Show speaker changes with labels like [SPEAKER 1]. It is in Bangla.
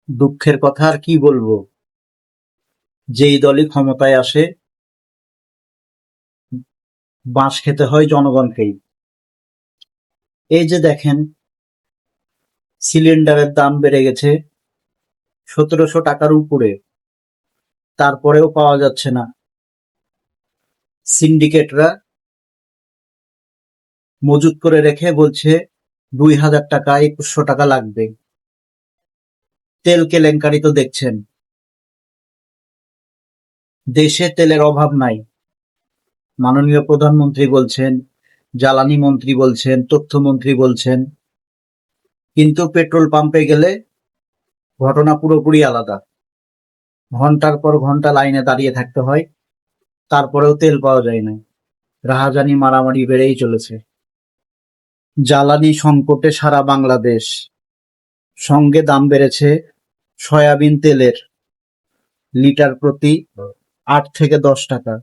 [SPEAKER 1] দুঃখের কথা আর কি বলবো, যেই দলই ক্ষমতায় আসে বাঁশ খেতে হয় জনগণকেই। এই যে দেখেন, সিলিন্ডারের দাম বেড়ে গেছে ১৭০০ টাকার উপরে, তারপরেও পাওয়া যাচ্ছে না। সিন্ডিকেটরা মজুত করে রেখে বলছে ২,০০০ টাকা ২১০০ টাকা লাগবে। তেল কেলেঙ্কারি তো দেখছেন, দেশে তেলের অভাব নাই। মাননীয় প্রধানমন্ত্রী বলছেন, জ্বালানি মন্ত্রী বলছেন, তথ্যমন্ত্রী বলছেন, কিন্তু পেট্রোল পাম্পে গেলে ঘটনা পুরোপুরি আলাদা। ঘন্টার পর ঘন্টা লাইনে দাঁড়িয়ে থাকতে হয়, তারপরেও তেল পাওয়া যায় না। রাহাজানি মারামারি বেড়েই চলেছে। জ্বালানি সংকটে সারা বাংলাদেশ, সঙ্গে দাম বেড়েছে সয়াবিন তেলের লিটার প্রতি ৮ থেকে ১০ টাকা।